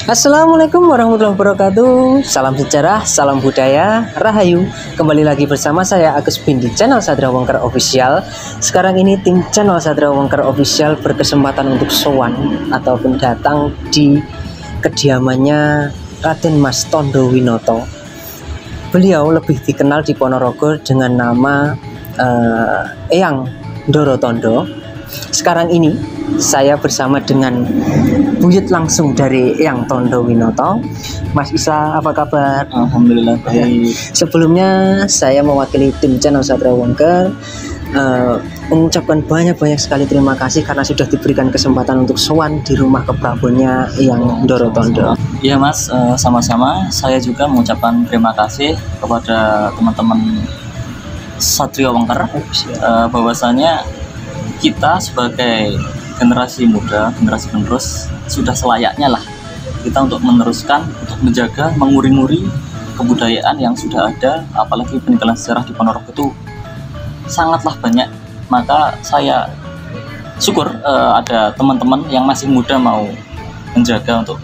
Assalamualaikum warahmatullahi wabarakatuh. Salam sejarah, salam budaya, rahayu. Kembali lagi bersama saya Agus Bin di channel Sadra Wongker Official. Sekarang ini tim channel Sadra Wongker Official berkesempatan untuk sowan ataupun datang di kediamannya Raden Mas Tondo Winoto. Beliau lebih dikenal di Ponorogo dengan nama Eyang Ndoro Tondo. Sekarang ini saya bersama dengan buyut langsung dari Eyang Tondo Winoto. Mas Isa, apa kabar? Alhamdulillah baik. Sebelumnya saya mewakili tim channel Sadra Wongker mengucapkan banyak sekali terima kasih karena sudah diberikan kesempatan untuk sowan di rumah keprabonya Eyang Ndoro Tondo. Iya Mas, sama-sama. Saya juga mengucapkan terima kasih kepada teman-teman Satria Wongker bahwasanya kita sebagai generasi muda, generasi penerus sudah selayaknya lah kita untuk meneruskan, untuk menjaga, menguri-nguri kebudayaan yang sudah ada. Apalagi peninggalan sejarah di Ponorogo itu sangatlah banyak. Maka saya syukur ada teman-teman yang masih muda mau menjaga, untuk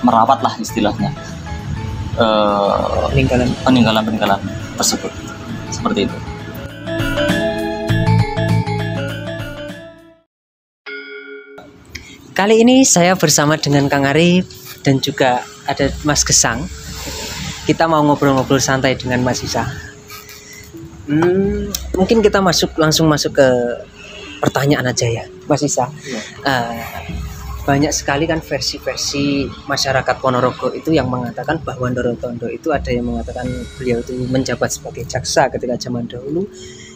merawat lah istilahnya peninggalan tersebut, seperti itu. Kali ini saya bersama dengan Kang Arif dan juga ada Mas Gesang. Kita mau ngobrol-ngobrol santai dengan Mas Isa. Mungkin kita langsung masuk ke pertanyaan aja ya, Mas Isa. Banyak sekali kan versi-versi masyarakat Ponorogo itu yang mengatakan bahwa Ndoro Tondo itu, ada yang mengatakan beliau itu menjabat sebagai jaksa ketika zaman dahulu,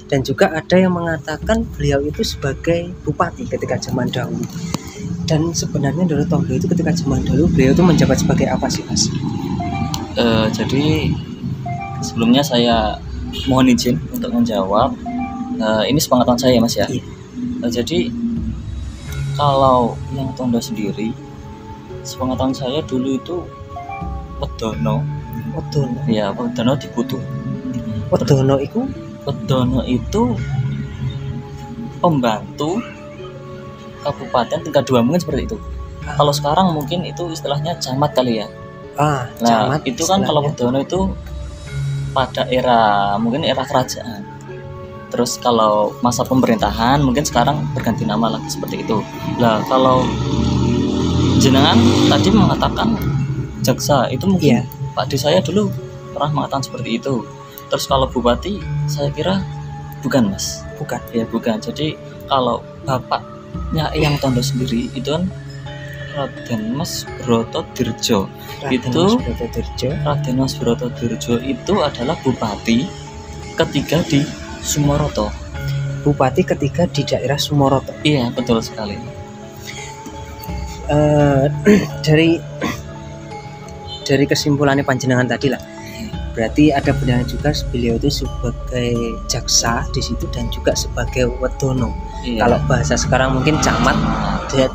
dan juga ada yang mengatakan beliau itu sebagai bupati ketika zaman dahulu. Dan sebenarnya Ndoro Tondo itu ketika zaman dulu beliau itu menjabat sebagai apa sih, Mas? Jadi sebelumnya saya mohon izin untuk menjawab. Ini sepengetahuan saya Mas ya. Iya. Jadi kalau yang Tondo sendiri, sepengetahuan saya dulu itu Wedono. Ya, Wedono di Kutu. Wedono itu pembantu Kabupaten tingkat 2, mungkin seperti itu. Kalau sekarang mungkin itu istilahnya camat kali ya. Camat. Itu kan kalau Wedono itu pada era kerajaan. Terus kalau masa pemerintahan mungkin sekarang berganti nama lagi seperti itu. Nah, kalau jenengan tadi mengatakan jaksa, itu mungkin Pak D saya dulu pernah mengatakan seperti itu. Terus kalau bupati saya kira bukan Mas. Bukan. Ya bukan. Jadi kalau bapaknya Eyang Tondo sendiri itu kan Raden Mas Brotodirjo. Raden Mas Brotodirjo itu adalah bupati ketiga di Sumoroto. Bupati ketiga di daerah Sumoroto. Iya, betul sekali. Dari kesimpulannya panjenengan tadi lah, berarti ada benarnya juga beliau itu sebagai jaksa di situ dan juga sebagai Wedono. Iya. Kalau bahasa sekarang mungkin camat,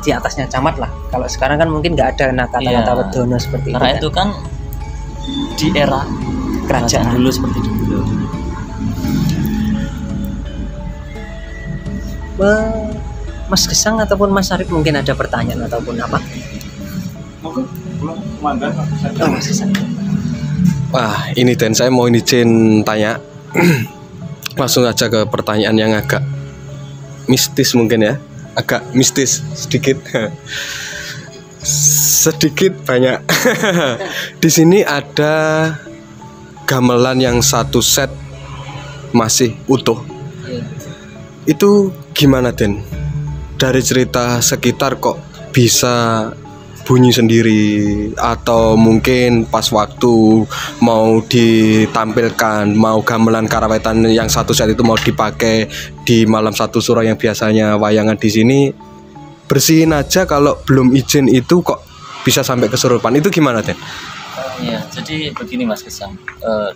di atasnya camat lah. Kalau sekarang kan mungkin nggak ada kata-kata Wedono seperti karena itu. Karena itu kan di era kerajaan dulu seperti itu dulu. Mas Gesang ataupun Mas Arif mungkin ada pertanyaan ataupun apa? Mas Gesang. Wah, ini Dan, saya mau izin tanya. Langsung aja ke pertanyaan yang agak mistis mungkin ya. Agak mistis sedikit. Sedikit banyak. Di sini ada gamelan yang satu set masih utuh. Itu gimana, Den? Dari cerita sekitar kok bisa bunyi sendiri, atau mungkin pas waktu mau ditampilkan, mau gamelan karawetan yang satu set itu mau dipakai di malam satu suro yang biasanya wayangan di sini, bersihin aja kalau belum izin itu kok bisa sampai kesurupan, itu gimana, Den? Ya, jadi begini Mas Gesang,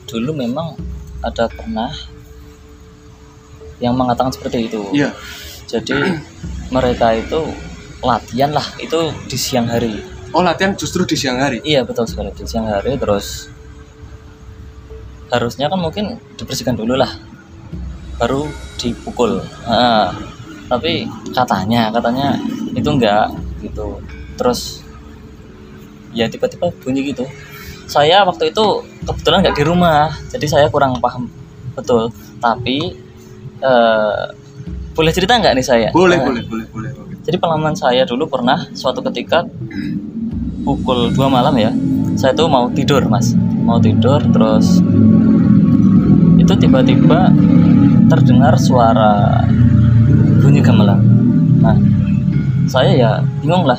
dulu memang ada pernah yang mengatakan seperti itu. Iya. Jadi mereka itu latihan lah, itu di siang hari. Oh, latihan justru di siang hari? Iya, betul sekali, di siang hari. Terus harusnya kan mungkin dibersihkan dulu lah, baru dipukul. Tapi katanya itu enggak gitu. Terus ya tiba-tiba bunyi gitu. Saya waktu itu kebetulan nggak di rumah, jadi saya kurang paham betul. Tapi boleh cerita nggak nih saya? Boleh. Jadi pengalaman saya dulu pernah suatu ketika pukul 2 malam ya, saya tuh mau tidur mas, terus itu tiba-tiba terdengar suara bunyi gamelan. Nah, saya ya bingung lah,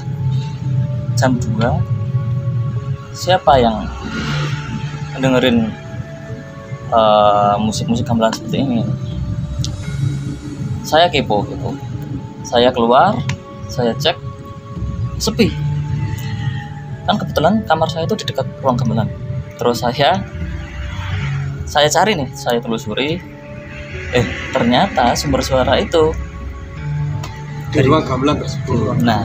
jam 2 siapa yang dengerin musik-musik gamelan seperti ini. Saya kepo. Saya keluar, saya cek, sepi. Kan kebetulan kamar saya itu di dekat ruang gamelan. Terus saya cari nih, saya telusuri. Ternyata sumber suara itu Di ruang gamelan tersebut. Nah,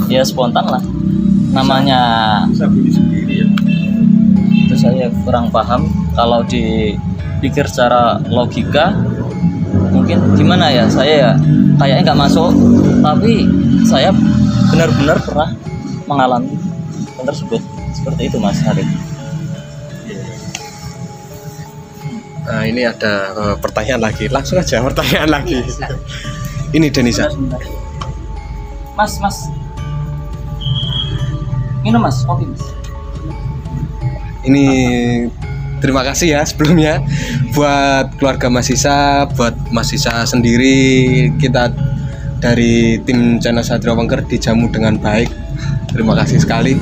ya spontan lah. Namanya Bisa bunyi sendiri ya. itu saya kurang paham. Kalau dipikir secara logika mungkin gimana ya, saya ya kayaknya nggak masuk, tapi saya benar-benar pernah mengalami hal tersebut. Seperti itu mas Harif. Nah ini ada pertanyaan lagi, langsung aja pertanyaan lagi. Ini Denisa. Mas minum mas, kopi mas. Ini terima kasih ya sebelumnya buat keluarga Mas Sisa, buat Mas Sisa sendiri. Kita dari tim channel Satria Wengker dijamu dengan baik. Terima kasih sekali.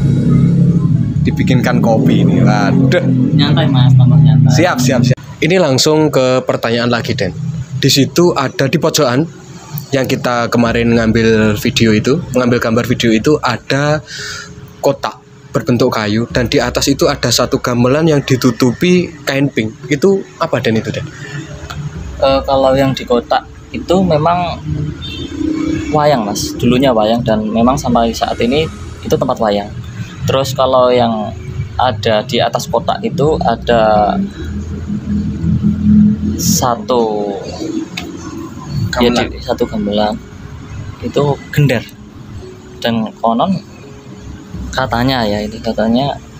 Dibikinkan kopi ini. Waduh. Nyantai mas, tambah nyantai. Siap. Ini langsung ke pertanyaan lagi, Den. Di situ ada di pojokan yang kita kemarin mengambil gambar video itu ada kotak berbentuk kayu, dan di atas itu ada satu gamelan yang ditutupi kain pink. Itu apa Den itu, Den? Kalau yang di kotak itu memang wayang mas, dulunya wayang, dan memang sampai saat ini itu tempat wayang. Terus kalau yang ada di atas kotak itu ada satu Gamelan. satu gamelan itu gender, dan konon katanya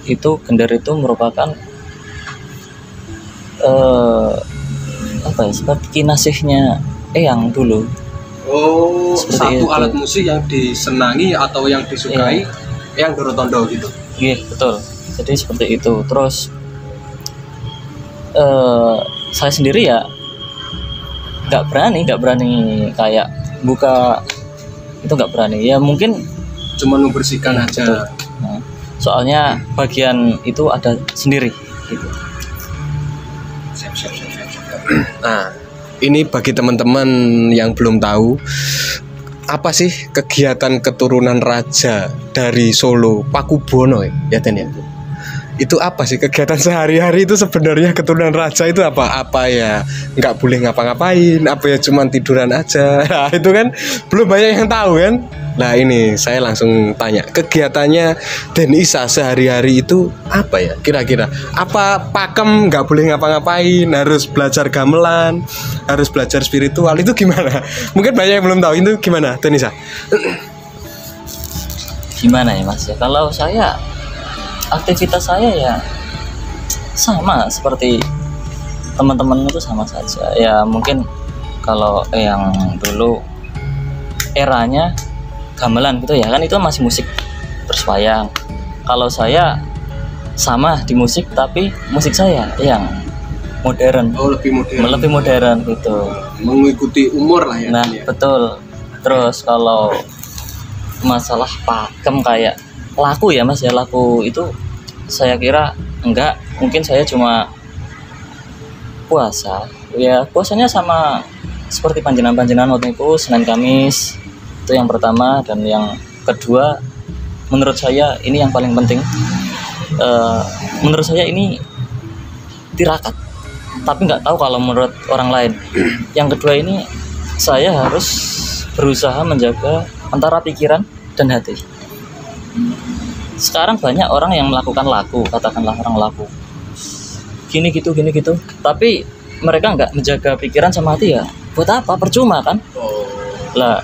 itu gender itu merupakan seperti kinasihnya yang dulu. Oh, Seperti satu itu. alat musik yang disenangi atau yang disukai, yang Dorotondo gitu. Iya betul, jadi seperti itu. Terus saya sendiri ya nggak berani kayak buka itu, nggak berani ya, mungkin Cuma membersihkan aja. betul. Nah, soalnya bagian itu ada sendiri gitu. Nah, ini bagi teman-teman yang belum tahu, apa sih kegiatan keturunan raja dari Solo, Pakubono ya Den ya? Itu apa sih kegiatan sehari-hari itu sebenarnya keturunan raja itu apa? Apa ya nggak boleh ngapa-ngapain, apa ya cuman tiduran aja. Nah, itu kan belum banyak yang tahu kan. Nah ini saya langsung tanya, kegiatannya Denisa sehari-hari itu apa ya kira-kira? Apa pakem nggak boleh ngapa-ngapain, harus belajar gamelan, harus belajar spiritual, itu gimana? Mungkin banyak yang belum tahu, itu gimana Denisa? Gimana ya mas ya, kalau saya aktivitas saya ya sama seperti teman-teman itu sama saja ya. Mungkin kalau yang dulu eranya gamelan gitu ya kan, itu masih musik terus wayang. Kalau saya sama di musik, tapi musik saya yang modern. Oh lebih modern gitu. Mengikuti umur lah ya. Nah ya. betul. Terus kalau masalah pakem kayak laku ya mas ya, laku itu saya kira enggak. Mungkin saya cuma puasa ya, puasanya sama seperti panjenengan waktu itu Senin Kamis, itu yang pertama. Dan yang kedua menurut saya ini yang paling penting, menurut saya ini tirakat, tapi nggak tahu kalau menurut orang lain. Yang kedua ini saya harus berusaha menjaga antara pikiran dan hati. Sekarang banyak orang yang melakukan laku, katakanlah orang laku gini gitu, tapi mereka nggak menjaga pikiran sama hati ya buat apa, percuma kan. Lah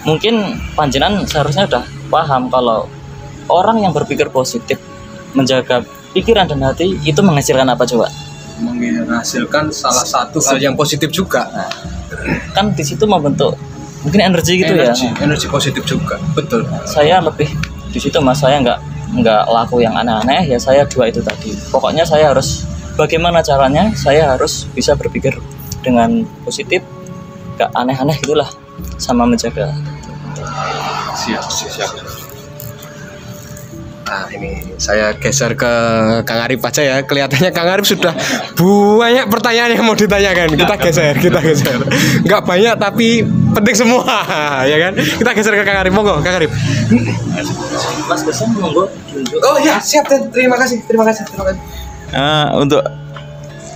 mungkin panjenengan seharusnya udah paham kalau orang yang berpikir positif, menjaga pikiran dan hati itu menghasilkan apa coba? Menghasilkan salah satu hal yang positif juga. Nah, kan di situ membentuk mungkin energi gitu Energi positif juga, betul. Saya lebih di situ Mas, saya nggak laku yang aneh-aneh ya, saya dua itu tadi. Pokoknya saya harus bagaimana caranya saya harus bisa berpikir dengan positif, nggak aneh-aneh gitulah, sama menjaga. Siap. Nah, ini saya geser ke Kang Arif aja ya. Kelihatannya Kang Arif sudah banyak pertanyaan yang mau ditanyakan. Kita geser. Nggak banyak tapi penting semua, ya kan? Kita geser ke Kang Arif. Monggo, Kang Arif. Mas Besang monggo. Oh iya, siap. Terima kasih. Untuk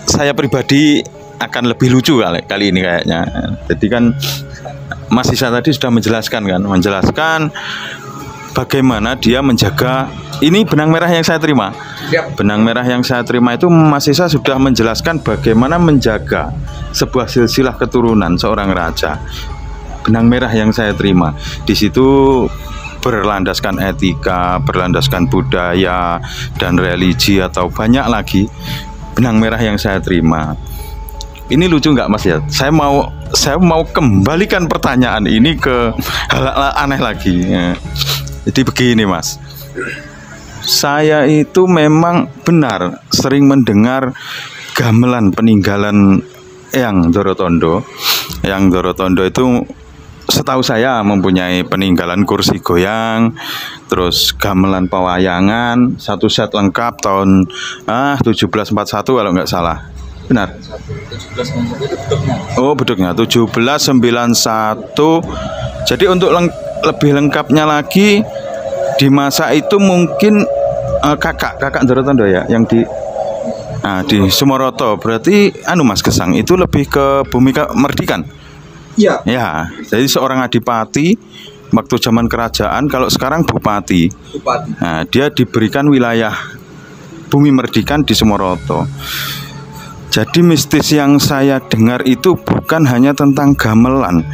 saya pribadi akan lebih lucu kali ini kayaknya. Jadi kan Mas Isa tadi sudah menjelaskan bagaimana dia menjaga. Ini benang merah yang saya terima. Yep. Benang merah yang saya terima itu Mas Isa sudah menjelaskan bagaimana menjaga sebuah silsilah keturunan seorang raja. Benang merah yang saya terima di situ berlandaskan etika, berlandaskan budaya dan religi atau banyak lagi benang merah yang saya terima. Ini lucu nggak Mas ya? Saya mau kembalikan pertanyaan ini ke hal aneh lagi. Jadi begini Mas, saya itu memang benar sering mendengar gamelan peninggalan Eyang Doro Tondo. Eyang Doro Tondo itu setahu saya mempunyai peninggalan kursi goyang, terus gamelan pewayangan, satu set lengkap tahun 1741 kalau nggak salah. Benar? 1791 itu beduknya. Oh beduknya 1791. Jadi untuk lebih lengkapnya lagi di masa itu mungkin kakak Doro Tondo ya yang di Sumoroto. Berarti Mas Gesang itu lebih ke bumi Merdikan. Iya. Ya, jadi seorang adipati waktu zaman kerajaan, kalau sekarang bupati. Nah, dia diberikan wilayah bumi Merdikan di Sumoroto. Jadi mistis yang saya dengar itu bukan hanya tentang gamelan,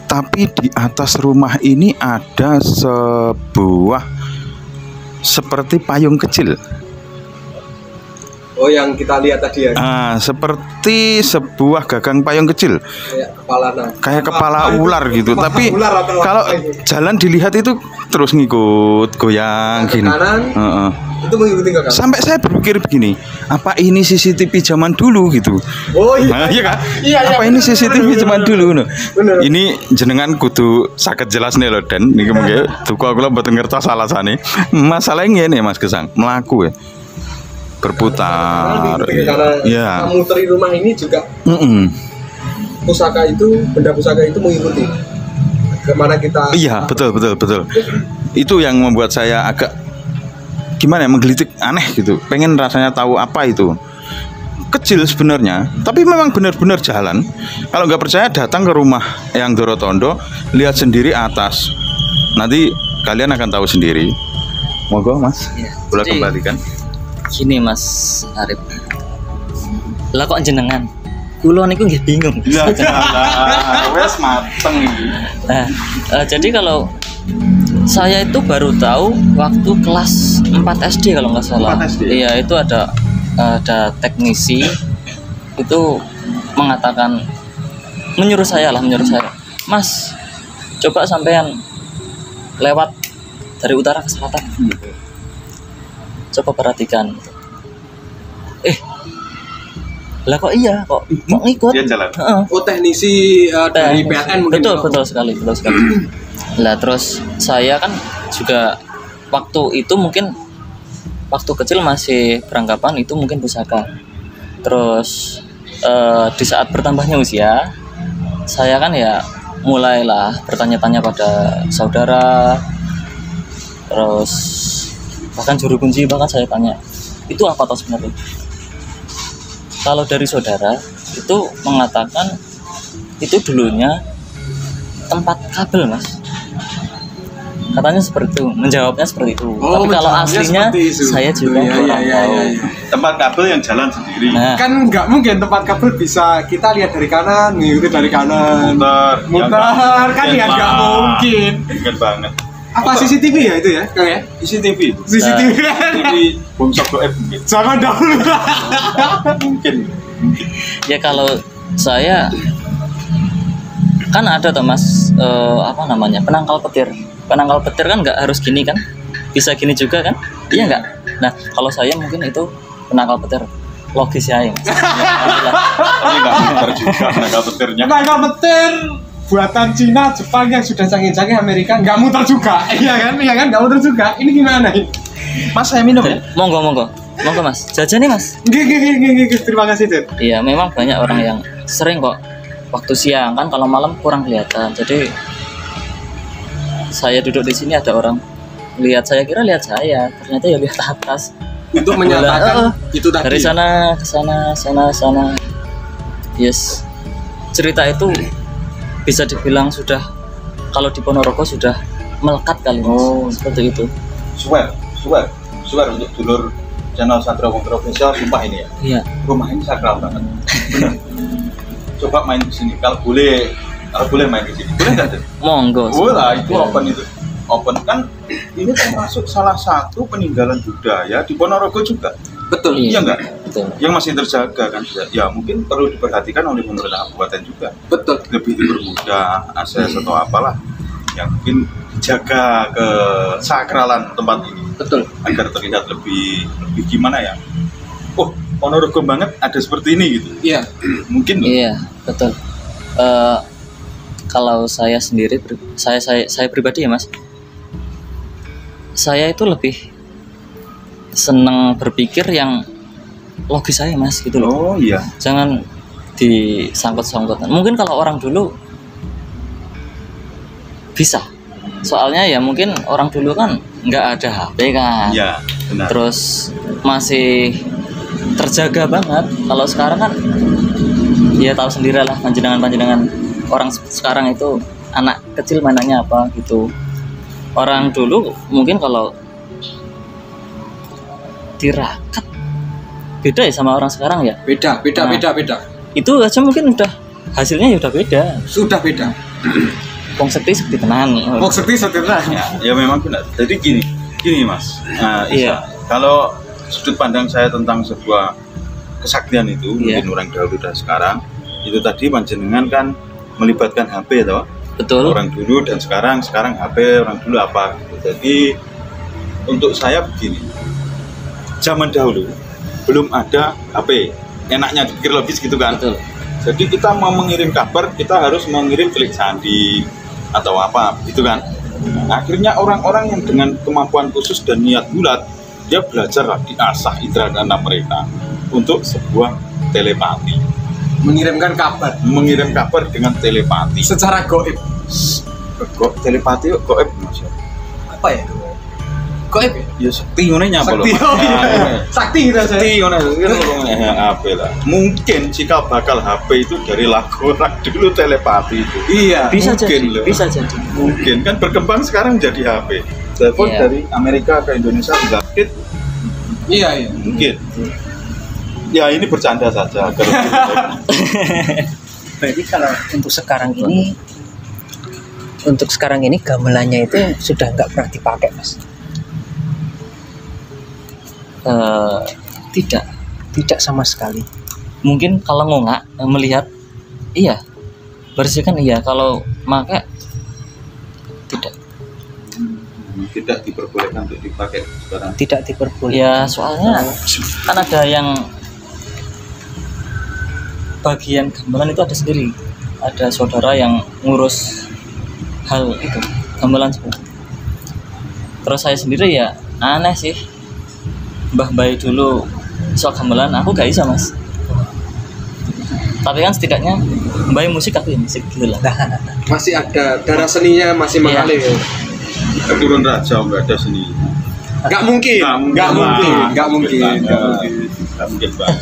tapi di atas rumah ini ada sebuah seperti payung kecil. Oh, yang kita lihat tadi ya. Seperti sebuah gagang payung kecil. Kayak kepala ular gitu. Tapi kalau jalan dilihat itu terus ngikut goyang gini. Itu mengikuti ke kanan. Sampai saya berpikir begini, apa ini CCTV zaman dulu gitu? Oh iya. Iya kan? Iya, apa ini CCTV zaman dulu? Bener. Ini jenengan kudu sakit jelas nih loh Dan. Niki mungkin duka kula mboten ngertos alasannya. Masalahnya ini Mas Gesang, melaku ya. Berputar. Ya. Memuteri rumah ini juga. Benda pusaka itu mengikuti kemana kita. Iya, betul. Itu yang membuat saya agak gimana ya, menggelitik, aneh gitu. Pengen rasanya tahu apa itu. Kecil sebenarnya, tapi memang benar-benar jalan. Kalau nggak percaya datang ke rumah Eyang Doro Tondo, lihat sendiri atas. Nanti kalian akan tahu sendiri. Monggo Mas, boleh kembalikan. Gini Mas Arif, lah kok jenengan kulo niku nggih bingung. Ya wes mateng iki. Nah, jadi kalau saya itu baru tahu waktu kelas 4 SD kalau nggak salah. 4 SD? Iya, itu ada teknisi itu mengatakan menyuruh saya, Mas, coba sampean lewat dari utara ke selatan. Coba perhatikan. Lah kok ngikut? Dia jalan. Oh, teknisi dari PLN mungkin. Betul sekali. Lah terus saya kan juga waktu itu mungkin waktu kecil masih beranggapan itu mungkin pusaka. Terus di saat bertambahnya usia, saya kan ya mulailah bertanya-tanya pada saudara. Terus bahkan juru kunci saya tanya, itu apa toh sebenarnya? Kalau dari saudara itu mengatakan itu dulunya tempat kabel Mas, katanya seperti itu, menjawabnya seperti itu. Tapi kalau aslinya saya juga kurang tahu. Tempat kabel yang jalan sendiri. Nah, kan nggak mungkin tempat kabel bisa kita lihat dari kanan, mengikuti dari kanan, muter kan ya nggak mungkin. Mungkin banget. Apa CCTV ya itu ya, Kang ya? CCTV. CCTV. CCTV bom goib mungkin. Jangan dahulu. Mungkin. Ya kalau saya kan ada tuh Mas, apa namanya, penangkal petir kan nggak harus gini kan, bisa gini juga kan, iya nggak? Nah kalau saya mungkin itu penangkal petir logis ya Mas. Tapi nggak benar juga penangkal petirnya. Penangkal petir buatan Cina, Jepang yang sudah canggih-canggih, Amerika nggak muter juga, iya kan, nggak muter juga. Ini gimana ini? Mas saya minum ya. Monggo Mas, jajan nih Mas. Gih, terima kasih Den. Iya memang banyak orang yang sering kok waktu siang kan, kalau malam kurang kelihatan. Jadi saya duduk di sini ada orang lihat saya, kira lihat saya, ternyata ya lihat atas. Untuk menyatakan itu tadi. Dari sana ke sana. Yes. Cerita itu bisa dibilang sudah, kalau di Ponorogo sudah melekat kali Mas. Seperti itu. Swear untuk dulur channel Satria Wongker Official, sumpah ini ya. Iya. Rumah ini sakral banget. Benar. Coba main di sini, kalau boleh main di sini. Boleh nggak? Monggo. Boleh, itu open kan. Ini termasuk salah satu peninggalan budaya di Ponorogo juga. Betul. Iya nggak? Betul. Yang masih terjaga kan, ya mungkin perlu diperhatikan oleh pemerintah kabupaten juga. Betul. Lebih dipermudah akses atau apalah yang mungkin jaga kesakralan tempat ini. Betul. Agar terlihat lebih gimana ya? Oh, Ponorogo banget ada seperti ini gitu. Iya. Mungkin loh. Iya, betul. Kalau saya sendiri, saya pribadi ya Mas, saya itu lebih seneng berpikir yang logis saya Mas gitu loh. Oh iya. Jangan disangkut-sangkutan. Mungkin kalau orang dulu bisa, soalnya ya mungkin orang dulu kan nggak ada HP kan. Iya, benar. Terus masih terjaga banget. Kalau sekarang kan ya tahu sendiri lah, panjenengan orang sekarang itu anak kecil mainannya apa gitu. Orang dulu mungkin kalau tirakat beda ya sama orang sekarang ya. Beda. Itu aja mungkin udah hasilnya ya udah beda. Sudah beda. Wong sekti tenan. Oh, setia. Ya memang benar. Jadi gini Mas. Nah, Iya. Kalau sudut pandang saya tentang sebuah kesaktian itu, Iya. mungkin orang dahulu dan sekarang, itu tadi panjenengan kan melibatkan HP toh. Betul. Orang dulu dan sekarang HP, orang dulu apa gitu. Jadi untuk saya begini, zaman dahulu belum ada HP, enaknya dipikir logis gitu kan. Betul. Jadi kita mau mengirim kabar, kita harus mengirim klik sandi atau apa gitu kan. Nah, akhirnya orang-orang yang dengan kemampuan khusus dan niat bulat, dia belajar diasah indera keenam mereka untuk sebuah telepati. Mengirim kabar dengan telepati. secara goib. Telepati kok goib Mas. Apa ya? Goib ya? Ya sakti ngene nyapa lho. Sakti. Oh, iya. Sakti gitu aja. Sakti ngene HP lah. Mungkin jika bakal HP itu dari lagu orang dulu telepati itu. Iya. Bisa mungkin jadi. loh. Bisa jadi. Mungkin kan berkembang sekarang jadi HP. Telepon Iya. dari Amerika ke Indonesia juga Iya. mungkin. Ya ini bercanda saja. Berarti kalau untuk sekarang ini gamelannya itu sudah nggak pernah dipakai Mas? Tidak sama sekali. Mungkin kalau ngongak melihat iya, bersihkan iya, kalau make Tidak diperbolehkan untuk dipakai sekarang. Tidak diperbolehkan. ya, soalnya kan ada yang bagian gamelan itu ada sendiri, ada saudara yang ngurus hal itu, gamelan seperti itu. Terus saya sendiri ya aneh sih, Mbah Bayi dulu soal gamelan aku gak bisa Mas, tapi kan setidaknya Mbah musik aku ya musik gitu lah. Masih ada darah seninya, masih mengalir. Iya. Turun raja nggak ada seni. Nggak mungkin. Bang.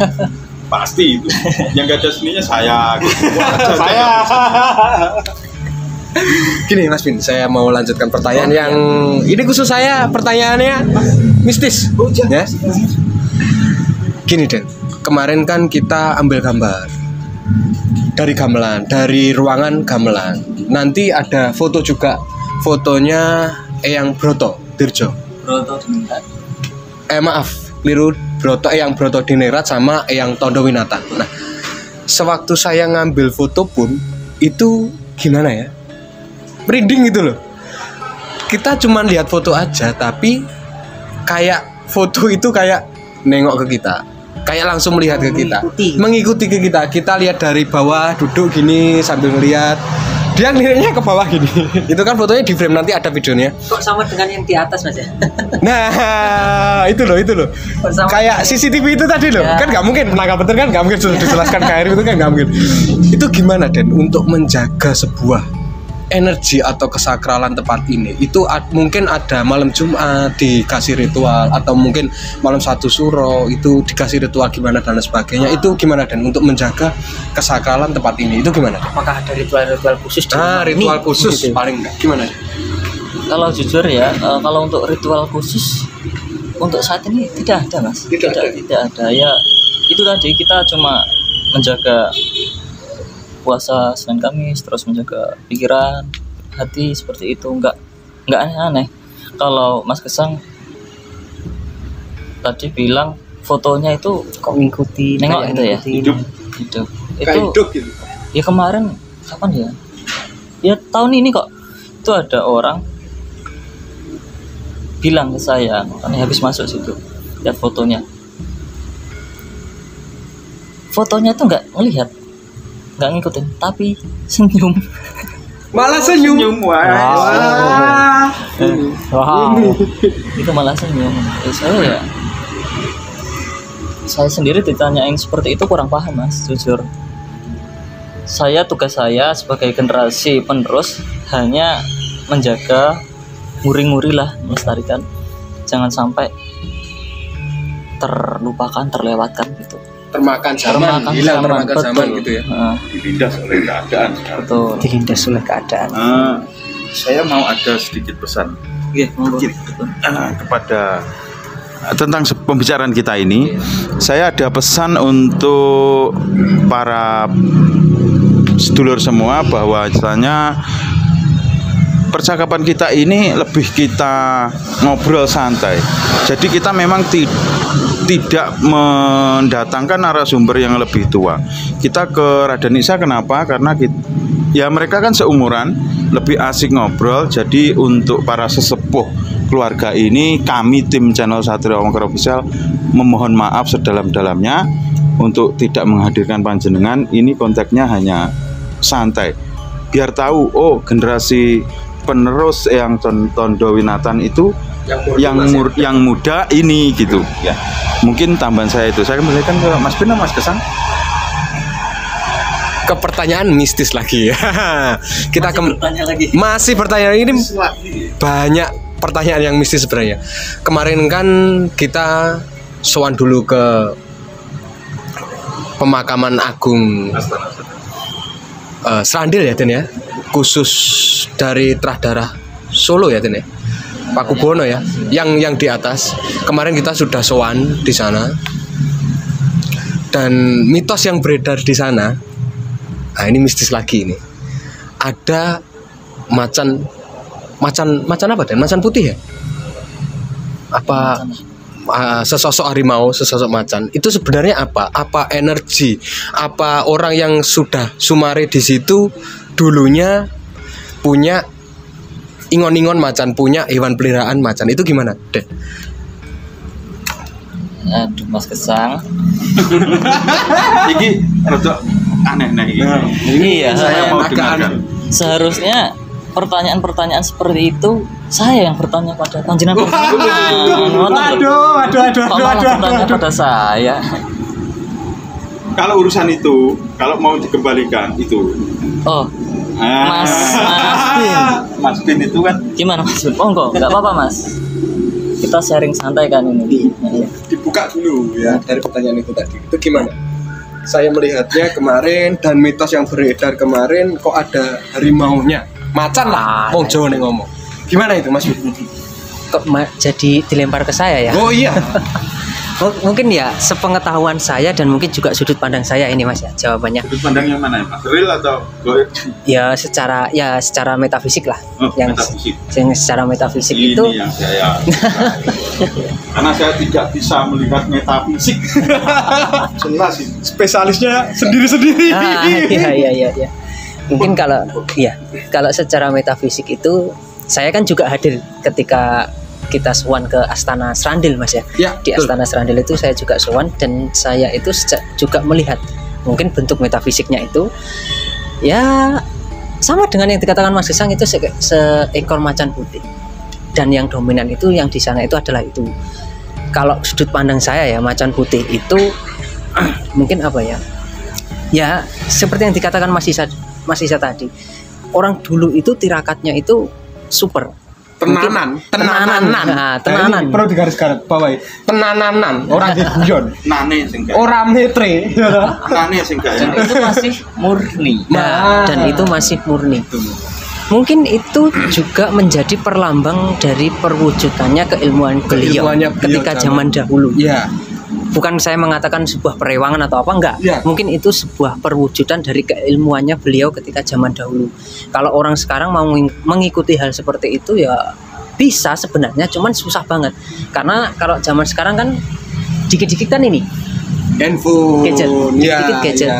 Pasti itu. Yang nggak ada seninya saya. Gitu. Gini Mas Bin, saya mau lanjutkan pertanyaan yang ini khusus saya, pertanyaannya mistis. Ya. Gini Den, kemarin kan kita ambil gambar dari gamelan, dari ruangan gamelan. Nanti ada foto juga, fotonya Eyang Broto Dirjo. Broto Diningrat. Maaf, keliru. Eyang Broto Diningrat sama Eyang Tondo Winata. Nah, sewaktu saya ngambil foto pun itu gimana ya? Merinding gitu loh. Kita cuma lihat foto aja, tapi kayak foto itu kayak nengok ke kita, kayak langsung melihat ke kita, mengikuti ke kita. Kita lihat dari bawah, duduk gini sambil ngelihat. Dia ngelihatnya ke bawah gini. Itu kan fotonya di frame, nanti ada videonya. Kok sama dengan yang di atas Mas ya? Nah, itu loh. Kayak CCTV itu tadi loh. Ya. Kan nggak mungkin, penangkap betul kan nggak mungkin, sudah dijelaskan KRI itu kan nggak mungkin. Itu gimana Den untuk menjaga sebuah energi atau kesakralan tempat ini? Itu mungkin ada malam Jumat dikasih ritual, atau mungkin malam 1 suro itu dikasih ritual gimana dan sebagainya. Itu gimana Dan untuk menjaga kesakralan tempat ini? Itu gimana? Apakah ada ritual-ritual khusus? Ritual khusus gitu. paling enggak gimana? Kalau jujur ya, kalau untuk ritual khusus untuk saat ini tidak ada, Mas. Tidak ada. Ya itu tadi, kita cuma menjaga puasa Senin Kamis, terus menjaga pikiran, hati, seperti itu. Enggak aneh-aneh. Kalau Mas Gesang tadi bilang fotonya itu Kok ngikuti nengok gitu ya? Hidup Itu gitu. ya kemarin kapan ya? Ya tahun ini kok. Itu ada orang bilang ke saya, makanya habis masuk situ lihat fotonya. Fotonya tuh nggak ngelihat, nggak ngikutin, tapi senyum. Malah senyum. Wow. Itu malah senyum. Saya sendiri ditanyain seperti itu kurang paham, Mas, jujur. Tugas saya sebagai generasi penerus hanya menjaga, nguri-nguri lah, melestarikan, jangan sampai terlewatkan gitu. Termakan zaman betul. gitu ya. Dilindas oleh keadaan sekarang. Betul. Dilindas oleh keadaan. Saya mau ada sedikit pesan Iya, monggo. kepada tentang pembicaraan kita ini. Saya ada pesan untuk para sedulur semua, bahwa misalnya percakapan kita ini lebih kita ngobrol santai. Jadi kita memang tidak mendatangkan narasumber yang lebih tua. Kita ke Radenisa kenapa? Karena ya mereka kan seumuran, lebih asik ngobrol. Jadi untuk para sesepuh keluarga ini, kami tim channel Satria Wongker Official memohon maaf sedalam-dalamnya untuk tidak menghadirkan panjenengan. Ini konteksnya hanya santai, biar tahu, oh generasi penerus yang Tondo Winatan itu yang muda ini gitu ya. Mungkin tambahan saya itu. Saya kembalikan ke Mas Bin, Mas Gesang. Ke pertanyaan mistis lagi ya. Kita masih bertanya ini, banyak pertanyaan yang mistis sebenarnya. Kemarin kan kita sowan dulu ke pemakaman Agung Serandil ya Den ya, khusus dari Trah Darah Solo ya Den ya, Pakubono ya, yang di atas. Kemarin kita sudah sowan di sana, dan mitos yang beredar di sana, nah ini mistis lagi ini. Ada macan apa Den? Macan putih ya? Apa sesosok harimau, sesosok macan? Itu sebenarnya apa? Apa energi? Apa orang yang sudah sumare di situ dulunya punya ingon-ingon macan, punya hewan peliharaan macan? Itu gimana, Den? Aduh, Mas Gesang. Ini rada aneh nih. Iya, Saya mau agak dengarkan. seharusnya pertanyaan-pertanyaan seperti itu saya yang bertanya pada panjenengan. Malah bertanya pada saya. Kalau urusan itu, kalau mau dikembalikan itu, Oh, Mas Bin. Mas Bin itu kan Gimana Mas Bin? Monggo, nggak apa-apa Mas. Kita sharing santai kan ini. Dibuka dulu ya dari pertanyaan itu tadi. Itu gimana? Saya melihatnya kemarin, dan mitos yang beredar kemarin, kok ada harimaunya, macan lah, wong Jawa nih ngomong. Gimana itu Mas? Kok jadi dilempar ke saya ya? Oh iya. Mungkin ya sepengetahuan saya dan mungkin juga sudut pandang saya ini Mas ya jawabannya. Sudut pandang yang mana ya Mas? Real atau goib? Ya secara metafisik lah. Oh, yang metafisik. yang secara metafisik Ini itu yang saya karena saya tidak bisa melihat metafisik. Jelas ini. Spesialisnya sendiri-sendiri. iya. Mungkin kalau secara metafisik itu saya kan juga hadir ketika kita sowan ke Astana Srandil Mas ya. Ya, Di betul. Astana Srandil itu saya juga sowan dan saya itu juga melihat mungkin bentuk metafisiknya itu ya sama dengan yang dikatakan Mas Gesang itu seekor macan putih. Dan yang dominan itu yang di sana itu adalah itu. Kalau sudut pandang saya ya macan putih itu mungkin apa ya? Ya seperti yang dikatakan Mas Isa tadi. Orang dulu itu tirakatnya itu super. Tenanan. Nah, tenanan. Ini perlu digaris-garis bawahi. Tenananan, orang guyon. Nane sing gak. Orang metre. Nane sing gak. Dan itu masih murni. Nah, dan itu masih murni. Mungkin itu juga menjadi perlambang dari perwujudannya keilmuan beliau Keilmuannya beliau ketika zaman dahulu. Iya. Bukan saya mengatakan sebuah perewangan atau apa, enggak. Ya. Mungkin itu sebuah perwujudan dari keilmuannya beliau ketika zaman dahulu. Kalau orang sekarang mau mengikuti hal seperti itu ya bisa sebenarnya, cuman susah banget. Karena kalau zaman sekarang kan dikit-dikit kan ini Handphone. gadget, dikit-dikit gadget. Ya.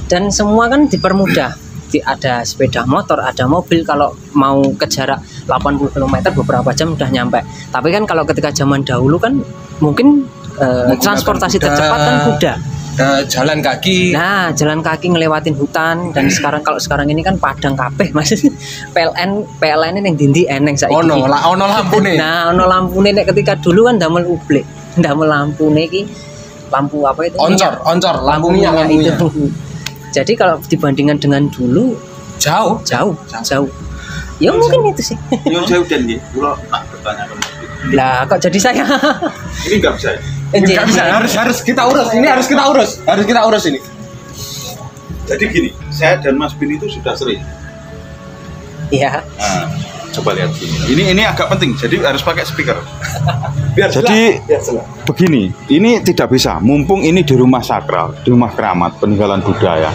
Dan semua kan dipermudah. Ada sepeda motor, ada mobil, kalau mau ke jarak 80 km beberapa jam udah nyampe. Tapi kan kalau ketika zaman dahulu kan mungkin transportasi kuda, tercepat kan kuda. Jalan kaki. Nah, jalan kaki ngelewatin hutan dan kalau sekarang ini kan padang kabeh Mas. PLN ini yang dindi eneng saiki. Ono lampune. Nah, ono lampune nek ketika dulu kan damel ublek. Damel lampune iki lampu apa itu? Oncor, lampu minyak itu. Jadi kalau dibandingkan dengan dulu jauh. Ya mungkin itu sih. Nyun saya udah nggih, kula tak bertanya ke Mas. Lah kok jadi saya? Ini enggak bisa ya? Enggak bisa, harus kita urus. Ini harus kita urus ini. Jadi gini, saya dan Mas Bin itu sudah sering. Iya. Nah, coba lihat sini. Ini agak penting, jadi harus pakai speaker. Jadi Begini, ini tidak bisa. Mumpung ini di rumah sakral, di rumah keramat peninggalan budaya.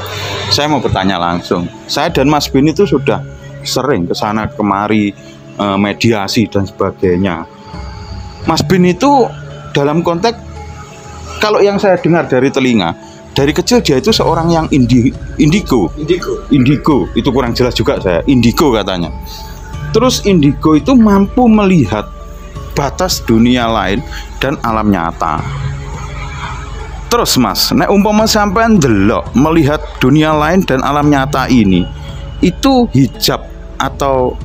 Saya mau bertanya langsung. Saya dan Mas Bin itu sudah sering ke sana kemari, mediasi dan sebagainya. Mas Bin itu dalam konteks, kalau yang saya dengar dari telinga, dari kecil dia itu seorang yang indigo. Itu kurang jelas juga saya. Indigo katanya. Terus indigo itu mampu melihat batas dunia lain dan alam nyata. Terus Mas, nek umpama sampean delok melihat dunia lain dan alam nyata ini, itu hijab atau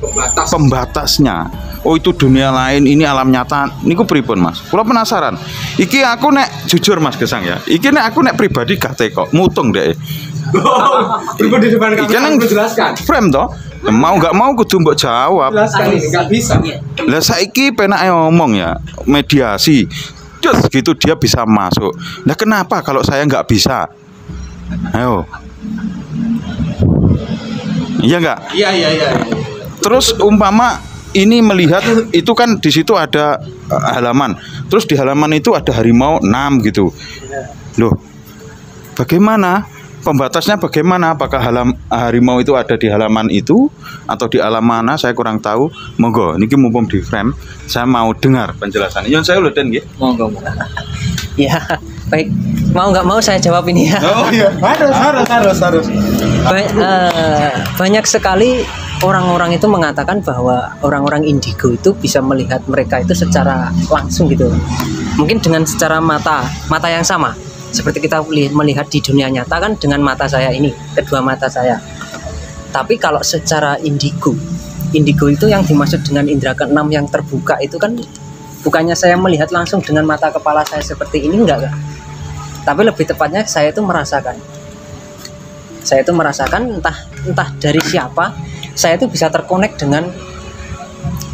pembatasnya. Oh itu dunia lain, ini alam nyata. Niku pripun Mas? Kula penasaran. Iki aku nek jujur Mas Gesang ya. Iki nek aku nek pribadi gak teko, mutung deh. pribadi depan Iki nang jelaskan. frame toh. Mau nggak mau kudu mbok jawab. Jelaskan ini enggak bisa. Lah saiki penake ngomong ya, mediasi. Terus gitu dia bisa masuk. Nah kenapa kalau saya nggak bisa? Ayo. Iya nggak? Iya. Terus umpama ini melihat itu kan di situ ada halaman. Terus di halaman itu ada harimau 6 gitu. Loh. Bagaimana? Pembatasnya bagaimana? Apakah harimau itu ada di halaman itu atau di alam mana? Saya kurang tahu. Monggo, niki mumpung di frame, saya mau dengar penjelasan. Yon saya udah den nggih. Monggo. Ya, baik. Mau nggak mau saya jawab ini ya. Oh iya, harus. Banyak sekali orang-orang itu mengatakan bahwa orang-orang indigo itu bisa melihat mereka itu secara langsung gitu. Mungkin dengan secara mata yang sama. Seperti kita melihat di dunia nyata kan dengan mata saya ini, kedua mata saya. Tapi kalau secara indigo itu yang dimaksud dengan indera keenam yang terbuka itu kan bukannya saya melihat langsung dengan mata kepala saya seperti ini, enggak kan? Tapi lebih tepatnya saya itu merasakan entah dari siapa, saya itu bisa terkonek dengan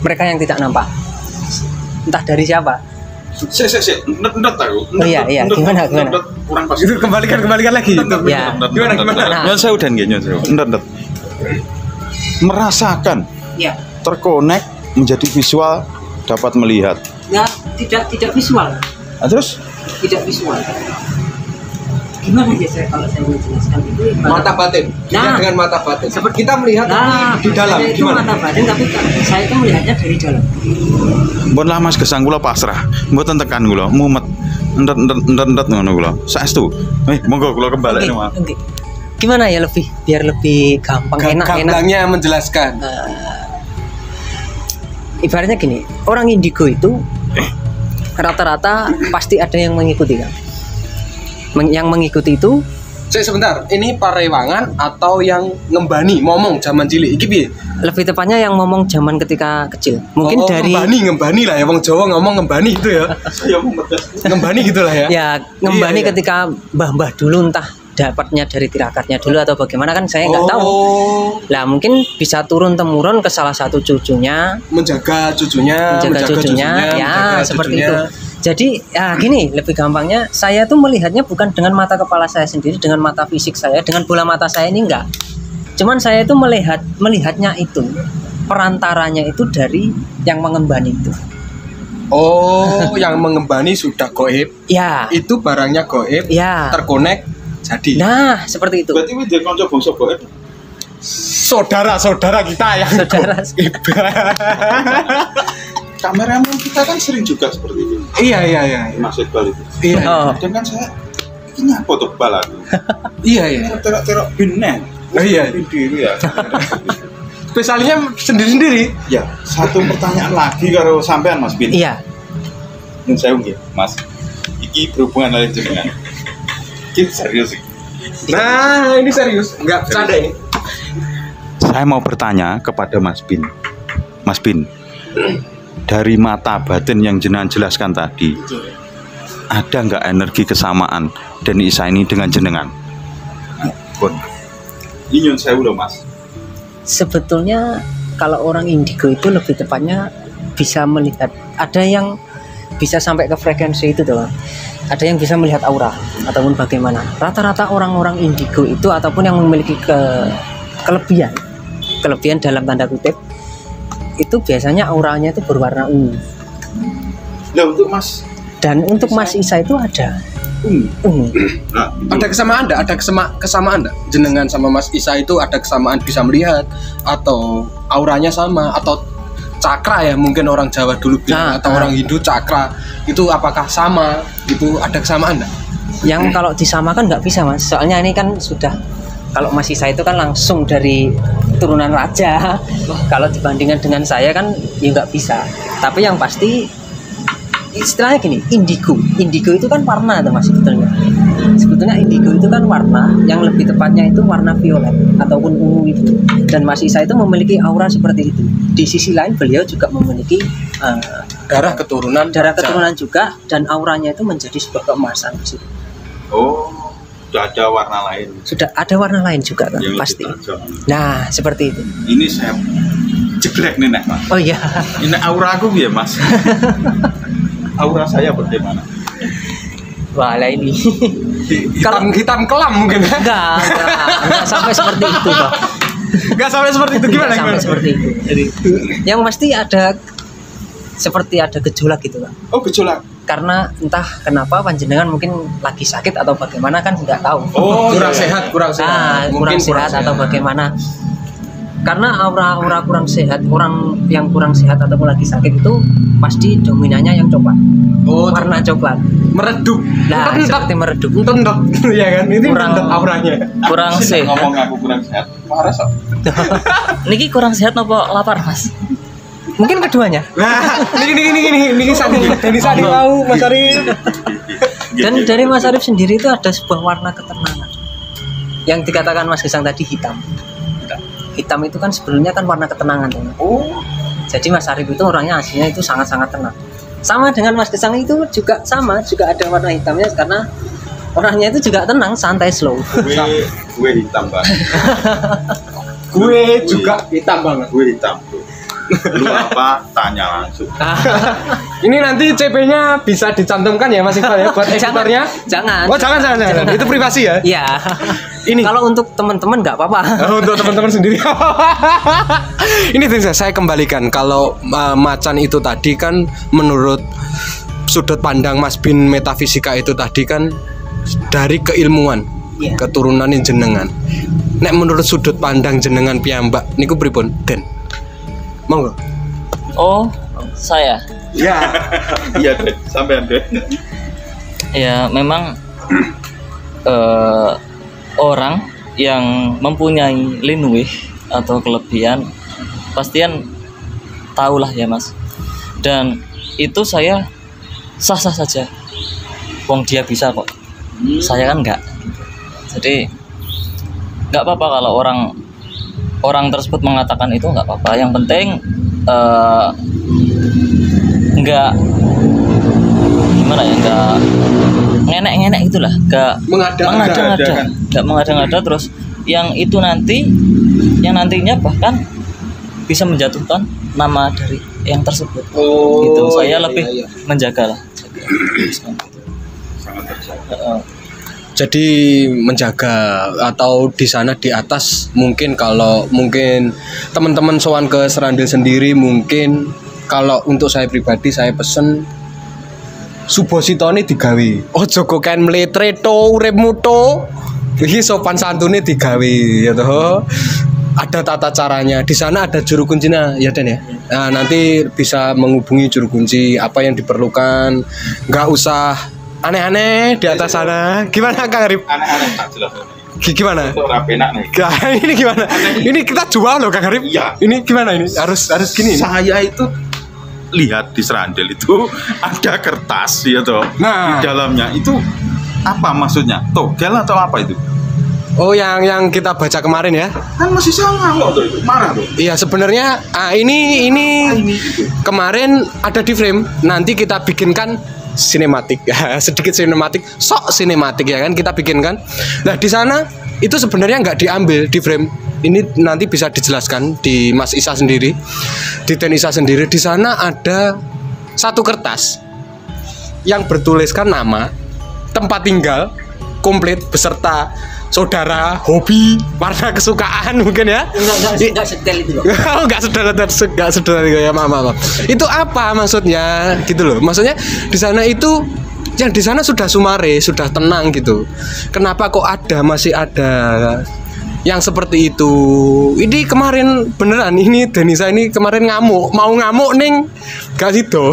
mereka yang tidak nampak. Entah dari siapa. Ndet tahu. Oh iya, gimana? Kurang pas. Itu kembalikan lagi. Ya. Gimana? Nah. Nyon saya udah nggih, nyon saya. Ndet. Merasakan. Ya. Terkonek menjadi visual, dapat melihat. Ya, tidak visual. Terus tidak visual. Gimana ya saya kalau saya menjelaskan itu Mata batin. Nah, Dengan mata batin. seperti Kita melihat tapi di dalam saya itu gimana? mata batin, tapi saya itu melihatnya dari dalam. Mbon lah Mas Gesang kula pasrah. Mboten tekan kula, mumet. Endet ngono kula. Saestu. Monggo kula kembali Oke, Mas. oke. Gimana ya biar lebih gampang, enak. Gampangnya menjelaskan. Ibaratnya gini, orang indigo itu rata-rata pasti ada yang mengikuti kan. Yang mengikuti itu Sebentar, ini parewangan atau yang ngembani, ngomong zaman cilik iki piye? lebih tepatnya yang ngomong zaman ketika kecil. Mungkin dari ngembani lah ya, wong Jawa ngomong ngembani itu ya. Ngembani gitulah ya. ya ngembani Iya, iya. ketika mbah-mbah dulu, entah dapatnya dari tirakatnya dulu atau bagaimana kan saya nggak tahu. Lah mungkin bisa turun temurun ke salah satu cucunya, Menjaga cucunya, menjaga cucunya, ya menjaga seperti cucunya. itu. Jadi ya gini, lebih gampangnya saya tuh melihatnya bukan dengan mata kepala saya sendiri, dengan mata fisik saya, dengan bola mata saya ini enggak. Cuman saya itu melihatnya itu perantaranya itu dari yang mengembani itu. Oh, yang mengembani sudah goib. Ya, Itu barangnya goib, ya. terkonek jadi. Nah, seperti itu. Berarti dia kanca bangsa goib. Saudara-saudara kita yang Saudara. goib. Kameramen kita kan sering juga seperti itu. Iya. Mas Iqbal itu. Iya. Oh, Dan kan saya ini apa tuh bal aku? Iya. Terok-terok bineh. Oh, iya. Diri ya. Spesialnya sendiri-sendiri. Ya, satu pertanyaan lagi karo sampean Mas Bin. iya. Nun saya nggih, Mas. Iki berhubungan lain jenengan. Iki serius iki. Nah, ini serius, enggak bercanda ini. Saya mau bertanya kepada Mas Bin. Mas Bin, dari mata batin yang jenengan jelaskan tadi, ada nggak energi kesamaan Deni Isa ini dengan jenengan? Bon, ini saya udah Mas. Sebetulnya kalau orang indigo itu lebih tepatnya bisa melihat, ada yang bisa sampai ke frekuensi itu tuh. Ada yang bisa melihat aura ataupun bagaimana. Rata-rata orang-orang indigo itu ataupun yang memiliki kelebihan dalam tanda kutip itu biasanya auranya itu berwarna ungu. Nah untuk Mas, Dan untuk Mas Isa itu ada ungu. nah, Ada kesamaan enggak? Ada kesamaan enggak? Jenengan sama Mas Isa itu ada kesamaan, bisa melihat atau auranya sama atau cakra ya, mungkin orang Jawa dulu bilang, atau orang Hindu cakra itu apakah sama? Itu ada kesamaan enggak? Yang kalau disamakan nggak bisa Mas, soalnya ini kan sudah, kalau Mas Isa itu kan langsung dari turunan raja. Kalau dibandingkan dengan saya kan ya nggak bisa. Tapi yang pasti istilahnya gini, indigo itu kan warna tuh Mas sebetulnya. Sebetulnya indigo itu kan warna, yang lebih tepatnya itu warna violet ataupun ungu itu. Dan Mas Isa itu memiliki aura seperti itu. Di sisi lain beliau juga memiliki Darah keturunan keturunan juga, dan auranya itu menjadi sebuah keemasan di situ. oh, sudah ada warna lain Sudah ada warna lain juga kan yang pasti. lebih tajam. Nah, seperti itu. Ini saya jeglek nih Nek, Mas. Oh iya. Ini aura aku ya Mas. Aura saya bagaimana? Wah, lah ini. hitam kelam mungkin. Enggak sampai seperti itu, Pak. Enggak sampai seperti itu, gimana? Sampai seperti itu. Yang pasti ada seperti ada gejolak gitu, Pak. Oh, gejolak. Karena entah kenapa panjenengan mungkin lagi sakit atau bagaimana kan nggak tahu. Oh, kurang iya. sehat. Kurang Mungkin sehat atau bagaimana. Karena aura kurang sehat, orang yang kurang sehat ataupun lagi sakit itu pasti dominannya yang coklat. Oh, Warna coklat. meredup. Nah, seperti meredup. Tendok. Ya kan? Ini Kurang- tendok auranya. Kurang sehat. Ngomong aku kurang sehat. Marah sok. Niki kurang sehat nopo lapar Mas? Mungkin keduanya. Nah, ini Sandi. Jadi Sandi tahu Mas Arif. Dan dari Mas Arif sendiri itu ada sebuah warna ketenangan. Yang dikatakan Mas Gesang tadi hitam. Hitam itu kan sebenarnya kan warna ketenangan, teman. Oh, Jadi Mas Arif itu orangnya aslinya itu sangat-sangat tenang. Sama dengan Mas Gesang itu juga sama, juga ada warna hitamnya karena orangnya itu juga tenang, santai, slow. Gue hitam banget. gue juga hitam banget. Gue hitam. Bro. Lu apa? Tanya langsung. Ini nanti CP-nya bisa dicantumkan ya Mas Iqbal ya buat editornya. Jangan. Oh, jangan. Itu privasi ya. Iya. Ini. Kalau untuk teman-teman nggak apa-apa. Oh, untuk teman-teman sendiri. Ini saya kembalikan kalau macan itu tadi kan menurut sudut pandang Mas Bin metafisika itu tadi kan dari keilmuan, Iya. keturunan jenengan. Nek menurut sudut pandang jenengan piyambak niku pripun, Den? Monggo. Oh, saya. Ya. Iya, Den. Sampean, Den. Ya, memang orang yang mempunyai linuih atau kelebihan pastian tahulah ya Mas. Dan itu saya sah-sah saja. Wong dia bisa kok. Saya kan enggak. Jadi enggak apa-apa kalau orang tersebut mengatakan itu enggak apa-apa. Yang penting enggak gimana ya, enggak ngenek-ngenek itulah, enggak mengada-ngada, terus yang itu yang nantinya bahkan bisa menjatuhkan nama dari yang tersebut. Gitu. Saya lebih menjaga lah. Jadi menjaga atau di sana di atas mungkin kalau teman-teman sowan ke Serandil sendiri mungkin kalau untuk saya pribadi saya pesen subositone digawe. Ojo kok kan mletre to uripmu to. Iki sopan santune digawe ya toh. Ada tata caranya. Di sana ada juru kuncinya ya Den ya. Nah, nanti bisa menghubungi juru kunci apa yang diperlukan. Enggak usah aneh-aneh di atas sana. Gimana Kang Arif? Aneh-aneh tak jelas. Gimana? Ora penak nih. Ini gimana? Ini kita jual loh Kang Arif. Iya. Ini gimana ini? Harus gini. Saya itu lihat di Serandil itu ada kertas ya toh. Nah. Di dalamnya itu apa maksudnya? Togel atau apa itu? Oh, yang kita baca kemarin ya. Kan masih sama kok tuh, itu marah tuh. Iya, sebenarnya ini kemarin ada di frame. Nanti kita bikinkan sinematik ya, sedikit sinematik, sok sinematik ya kan kita bikinkan. Nah, di sana itu sebenarnya nggak diambil di frame. Ini nanti bisa dijelaskan di Mas Isa sendiri, di Den Isa sendiri. Di sana ada satu kertas yang bertuliskan nama, tempat tinggal, komplit beserta saudara, hobi, warna kesukaan mungkin ya. Enggak sedetail itu loh. Oh, enggak saudara ya, maaf. Itu apa maksudnya gitu loh. Maksudnya di sana itu yang di sana sudah sumare, sudah tenang gitu. Kenapa kok masih ada yang seperti itu? Ini kemarin beneran ini Denisa ini kemarin mau ngamuk ning gak sido.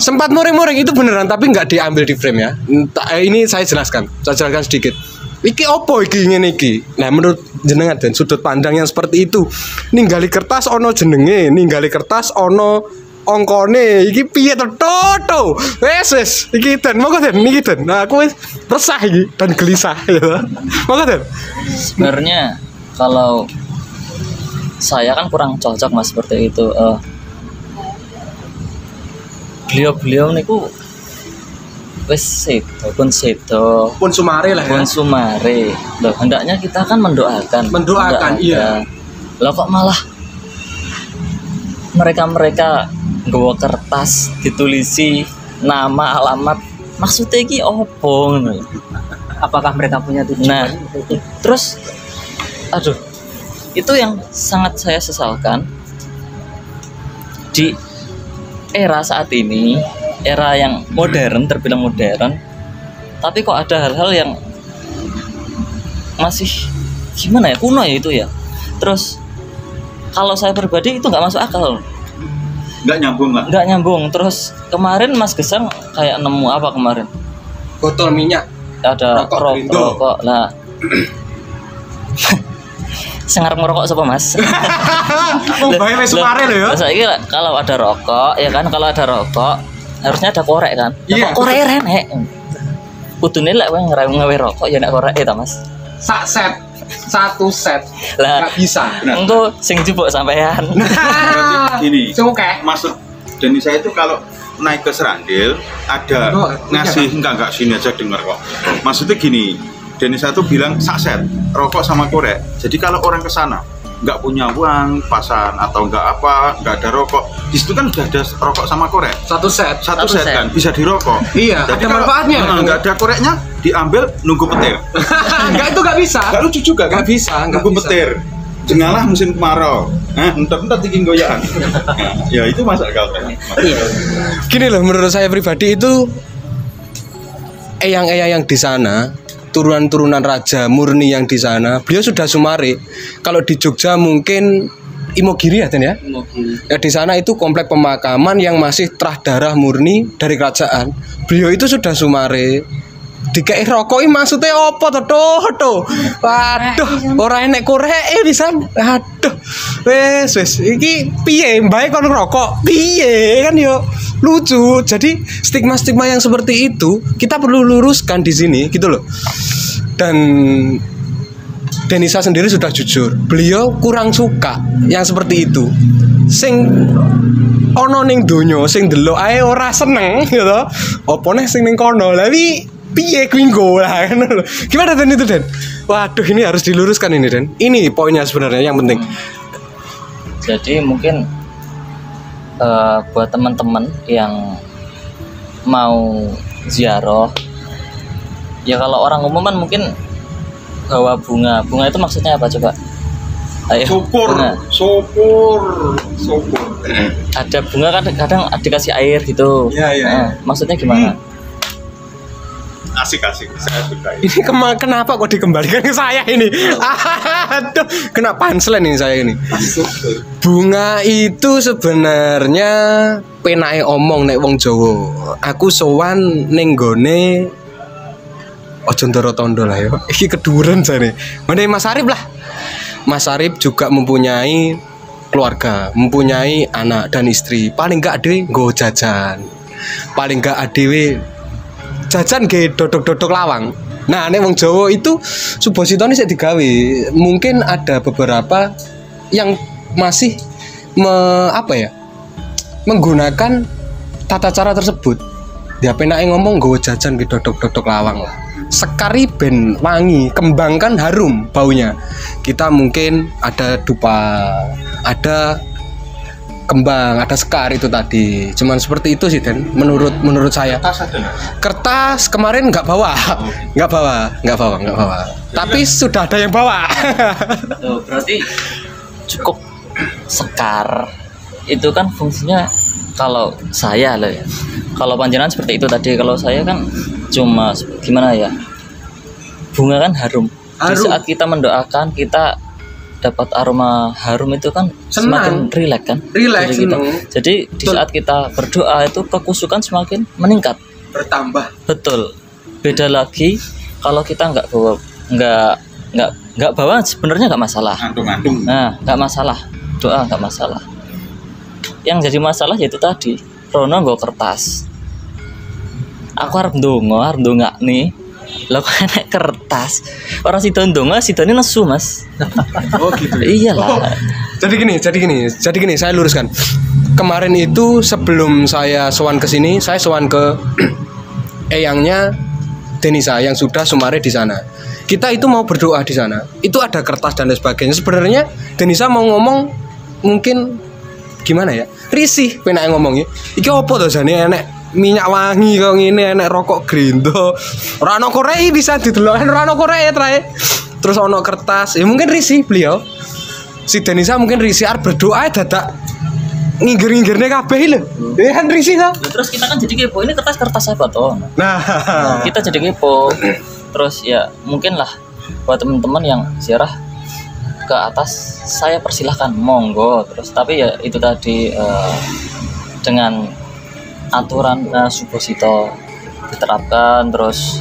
Sempat muring-muring itu beneran tapi nggak diambil di frame ya. Ini saya jelaskan sedikit. Iki opo iki ngene iki. Nah, menurut jenengan dan sudut pandang yang seperti itu, ninggali kertas ono jenenge, ninggali kertas ono ongkone, iki piye to toto. Wes iki Den, monggo Den, niki Den. Nah, aku wis resah iki dan gelisah ya. Monggo Den. Sebenarnya kalau saya kan kurang cocok Mas seperti itu. Beliau niku wis pun sumare lah ya. pun sumare. Loh, hendaknya kita kan mendoakan, iya. Loh kok malah mereka nggawa kertas ditulisi nama, alamat, maksudnya iki opo ngono. Apakah mereka punya tujuan? Nah, terus aduh, itu yang sangat saya sesalkan di era saat ini, era yang modern, terbilang modern, tapi kok ada hal-hal yang masih gimana ya, kuno ya itu ya. Terus kalau saya pribadi itu nggak masuk akal, nggak nyambung. Terus kemarin Mas Gesang kayak nemu apa kemarin? Botol minyak. Ada rokok lah. Sengarep ngerokok sapa Mas? Bae wis sumare lho ya. Saiki kalau ada rokok ya kan, kalau ada rokok harusnya ada korek kan. Iya. Korek renek. Kudune lek kowe ngewe rokok ya nek korek ta Mas. Satu set Lah nggak bisa. engko sing jupuk sampean. Ini Oke. maksud Denisa itu kalau naik ke Serandil ada ngasih enggak sini aja denger kok. Maksudnya gini, Denisa tuh bilang saset rokok sama korek. Jadi kalau orang ke sana nggak punya uang pasan atau nggak ada rokok, di situ kan udah ada rokok sama korek. Satu set kan bisa dirokok. Iya, jadi ada manfaatnya. Nggak ada koreknya diambil nunggu petir. Enggak, itu nggak bisa. Nggak lucu juga kan? Nggak bisa. Nunggu petir. Jengalah musim kemarau. Nah, entar tinggi goyaan. Nah, ya itu masuk akal kan. Gini loh, menurut saya pribadi itu eyang-eyang yang di sana, turunan-turunan raja murni yang di sana, beliau sudah Sumare. Kalau di Jogja mungkin Imogiri ya, Den ya? Ya di sana itu komplek pemakaman yang masih terah darah murni dari kerajaan. Beliau itu sudah Sumare. Dikei rokok maksudnya apa to? Waduh, ora enek koreke pisan. Aduh. Wes iki piye mbae kon ngerokok? Piye kan yo lucu. Jadi stigma-stigma yang seperti itu kita perlu luruskan di sini gitu loh. Dan Denisa sendiri sudah jujur, beliau kurang suka yang seperti itu. Sing ono ning donya sing delok ae ora seneng gitu. Apa neh sing ning kono. Lah piye kuwi nggo lah kan. Gimana Den itu Den? Waduh, ini harus diluruskan ini Den. Ini poinnya sebenarnya yang penting. Jadi mungkin buat teman-teman yang mau ziarah, ya kalau orang umum kan mungkin bawa bunga itu maksudnya apa coba? Ayo, Syukur. ada bunga kan kadang dikasih air gitu. Iya. Maksudnya gimana? Asik saya suka Ini kenapa kok dikembalikan ke saya ini? Aduh, kena punchline ini saya ini. Bunga itu sebenarnya penake omong nek wong Jawa. Aku sowan ning gone ojo ndoro tondo lah ya. Iki keduren jane. Mene Mas Arif lah. Mas Arif juga mempunyai keluarga, mempunyai anak dan istri. Paling enggak dhewe nggo jajan. Paling enggak dhewe jajan ge dodok-dodok lawang. Nah, nek wong Jawa itu subositone sik digawe. Mungkin ada beberapa yang masih menggunakan tata cara tersebut. Dia penake ngomong nggo jajan ge dodok-dodok lawang lah. Sekari ben wangi, kembang kan harum baunya. Kita mungkin ada dupa, ada kembang, ada sekar itu tadi. Cuman seperti itu sih Den, menurut saya. Kertas kemarin nggak bawa. Tapi sudah ada yang bawa. Tuh, berarti cukup sekar. Itu kan fungsinya kalau saya loh ya. Kalau panjenengan seperti itu tadi, kalau saya kan cuma gimana ya? Bunga kan harum. Di saat kita mendoakan, kita dapat aroma harum itu kan semakin rileks kan? Rileks. Jadi di saat kita berdoa itu kekusukan semakin meningkat, Bertambah. betul. Beda lagi kalau kita nggak bawa sebenarnya nggak masalah. Antung-antung. Nah, nggak masalah, doa nggak masalah. Yang jadi masalah yaitu tadi Rono nggo kertas. Aku harap ndonga nih. Lah kok enek kertas. Orang sido ndonga, sidone nesu, Mas. Oh gitu. Iyalah. Jadi gini, saya luruskan. Kemarin itu sebelum saya sowan ke sini, saya sowan ke eyangnya Denisa yang sudah Sumare di sana. Kita itu mau berdoa di sana. Itu ada kertas dan lain sebagainya. Sebenarnya Denisa mau ngomong mungkin gimana ya? Risih penake ngomongnya. Iki opo to jane enek minyak wangi kok ngene, enek rokok grindo. Ora ono korek bisa didelok, ora ono korek trae. Terus ono kertas. Ya mungkin risih beliau. Si Denisa mungkin risih arep berdoa dadak ngingger-nginggernya kabeh lho. Ya kan risih to. Terus kita kan jadi kepo, ini kertas apa toh? Nah, Kita jadi kepo. Terus ya mungkin lah buat teman-teman yang ziarah ke atas, saya persilahkan monggo. Terus tapi ya itu tadi dengan aturan Subosito diterapkan. Terus